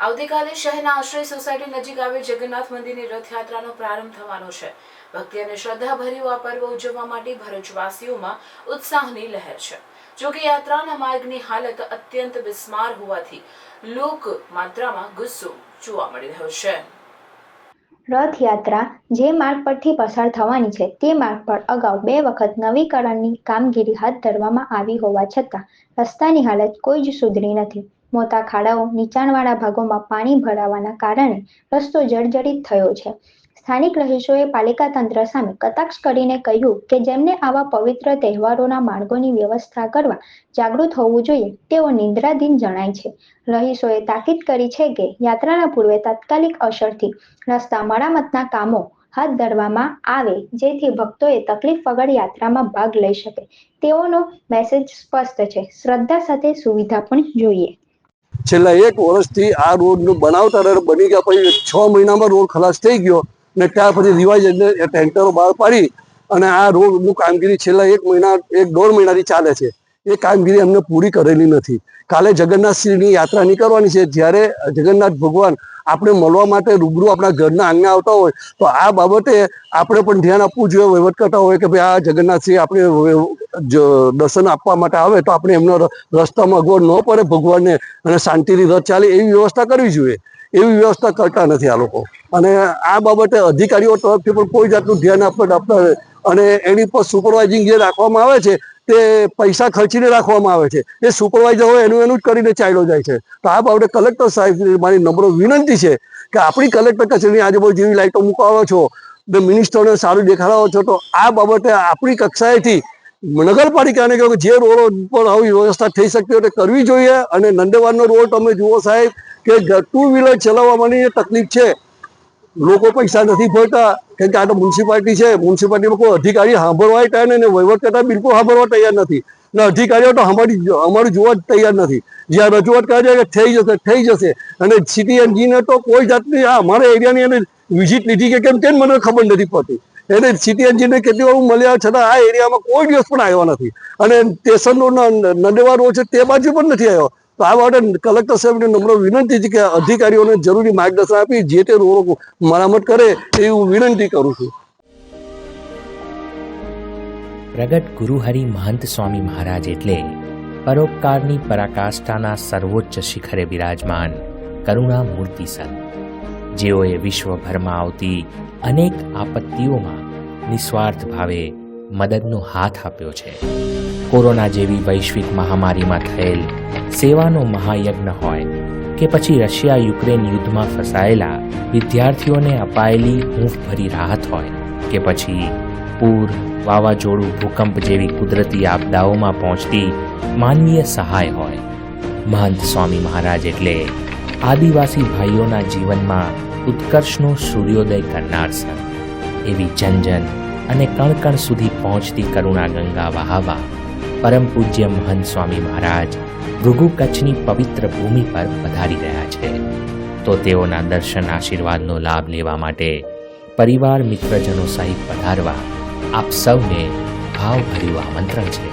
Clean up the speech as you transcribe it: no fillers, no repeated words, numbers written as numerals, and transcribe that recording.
આવતીકાલે શહેરના આશ્રય સોસાયટી નજીક આવેલ જગન્નાથ મંદિરની રથયાત્રાનો પ્રારંભ થવાનો છે। ભક્તિ અને શ્રદ્ધાભર્યું આ પર્વ ઉજવવા માટે ભરૂચવાસીઓમાં ઉત્સાહની લહેર છે। જો કે યાત્રાના માર્ગની હાલત અત્યંત બિસ્માર હોવાથી લોક માત્રામાં ગુસ્સો જોવા મળી રહ્યો છે। રથયાત્રા જે માર્ગ પરથી પસાર થવાની છે તે માર્ગ પર અગાઉ 2 વખત નવીકરણની કામગીરી હાથ ધરવામાં આવી હોવા છતાં રસ્તાની હાલત કોઈ જ સુધરી નથી। મોટા ખાડાઓ, નીચાણવાળા ભાગોમાં પાણી ભરાવાના કારણે રસ્તો જર્જરિત થયો છે। સ્થાનિક રહીશોએ પાલિકા તંત્ર સામે કટાક્ષ કરીને કહ્યું કે જેમને આવા પવિત્ર તહેવારોના માર્ગોની વ્યવસ્થા કરવા જાગૃત હોવું જોઈએ તેઓ નિંદ્રાધીન જણાય છે। રહીશોએ તાકીદ કરી છે કે યાત્રાના પૂર્વે તાત્કાલિક અસરથી રસ્તા મરામતના કામો હાથ ધરવામાં આવે જેથી ભક્તોએ તકલીફ વગર યાત્રામાં ભાગ લઈ શકે। તેઓનો મેસેજ સ્પષ્ટ છે, શ્રદ્ધા સાથે સુવિધા પણ જોઈએ। છેલ્લા 1 વર્ષથી આ રોડનું બનાવતા બની ગયા પછી 6 મહિનામાં રોડ ખલાસ થઈ ગયો ને ત્યાર પછી રિવાઇઝ ટેન્કરો બહાર પાડી અને આ રોડનું કામગીરી છેલ્લા 1.5 મહિનાથી ચાલે છે। એ કામગીરી અમને પૂરી કરેલી નથી। કાલે જગન્નાથશ્રીની યાત્રા નીકળવાની છે, જ્યારે જગન્નાથ ભગવાન આપણે મળવા માટે રૂબરૂ આપણા ઘરના આંગણે આવતા હોય તો આ બાબતે આપણે પણ ધ્યાન આપવું જોઈએ। વહીવટ કરતા હોય કે ભાઈ આ જગન્નાથશ્રી આપણે દર્શન આપવા માટે આવે તો આપણે એમનો રસ્તામાં અગવડ ન પડે ભગવાનને અને શાંતિથી રથ ચાલે એવી વ્યવસ્થા કરવી જોઈએ। એવી વ્યવસ્થા કરતા નથી આ લોકો અને આ બાબતે અધિકારીઓ તરફથી પણ કોઈ જાતનું ધ્યાન આપતા અને એની પર સુપરવાઇઝિંગ જે રાખવામાં આવે છે તે પૈસા ખર્ચીને રાખવામાં આવે છે। એ સુપરવાઇઝર હોય એનું જ કરીને ચાલ્યો જાય છે। તો આ બાબતે કલેક્ટર સાહેબ મારી નમ્ર વિનંતી છે કે આપણી કલેક્ટર કચેરીની આજુબાજુ જેવી લાઇટો મુકાવો છો, મિનિસ્ટરોને સારું દેખાડો છો, તો આ બાબતે આપણી કક્ષાએથી નગરપાલિકાને કહ્યું કે જે રોડ પર આવી વ્યવસ્થા થઈ શકતી હોય તે કરવી જોઈએ। અને નંદેવારનો રોડ તમે જુઓ સાહેબ કે 2 વ્હીલર ચલાવવાની તકલીફ છે। લોકો પૈસા નથી ભરતા કેમ કે આ તો મ્યુનિસિપાલિટી છે। મ્યુનિસિપાલિટીમાં કોઈ અધિકારી સાંભળવા તૈયાર નહીં, વહીવટ કરતા બિલકુલ સાંભળવા તૈયાર નથી ને અધિકારીઓ તો અમારું જોવા જ તૈયાર નથી। જ્યાં રજૂઆત કરે છે કે થઈ જશે અને સિટી એન્જિનિયર તો કોઈ જાતની અમારા એરિયાની એને વિઝિટ લીધી કે કેમ મને ખબર નથી પડતી। એને સિટી એન્જિનિયર કેટલી વાર મળ્યા છતાં આ એરિયામાં કોઈ દિવસ પણ આવ્યો નથી અને સ્ટેશનનો નંદેવા રોડ છે તે બાજુ પણ નથી આવ્યો। તો આ બાબતે કલેક્ટર સાહેબને નમ્ર વિનંતી છે કે અધિકારીઓને જરૂરી માર્ગદર્શન આપી જે તે રોડ મરામત કરે એવી હું વિનંતી કરું છું। પ્રગટ ગુરુહરિ મહંત સ્વામી મહારાજ એટલે પરોપકારની પરાકાષ્ઠાના સર્વોચ્ચ શિખરે બિરાજમાન કરુણા મૂર્તિ સંત, જેઓએ વિશ્વભરમાં આવતી અનેક આપત્તિઓમાં નિસ્વાર્થ ભાવે મદદનો હાથ આપ્યો છે। કોરોના જેવી વૈશ્વિક મહામારીમાં થયેલ સેવાનો મહાયજ્ઞ હોય કે પછી રશિયા-યુક્રેન યુદ્ધમાં ફસાયેલા વિદ્યાર્થીઓને અપાયેલી હૂંફભરી રાહત હોય કે પછી પૂર, વાવાઝોડું, ભૂકંપ જેવી કુદરતી આપદાઓમાં પહોંચતી માનવીય સહાય હોય, મહંત સ્વામી મહારાજ એટલે આદિવાસી ભાઈઓના જીવનમાં ઉત્કર્ષનો સૂર્યોદય કરનાર સંત। એવી જન અને કણ સુધી પહોંચતી કરુણા ગંગા વહાવા પરમ પૂજ્ય મહંત સ્વામી મહારાજ ભૃગુ કચ્છની પવિત્ર ભૂમિ પર પધારી રહ્યા છે। તો તેઓના દર્શન આશીર્વાદનો લાભ લેવા માટે પરિવાર મિત્રજનો સહિત પધારવા આપ સૌને ભાવભર્યું આમંત્રણ છે।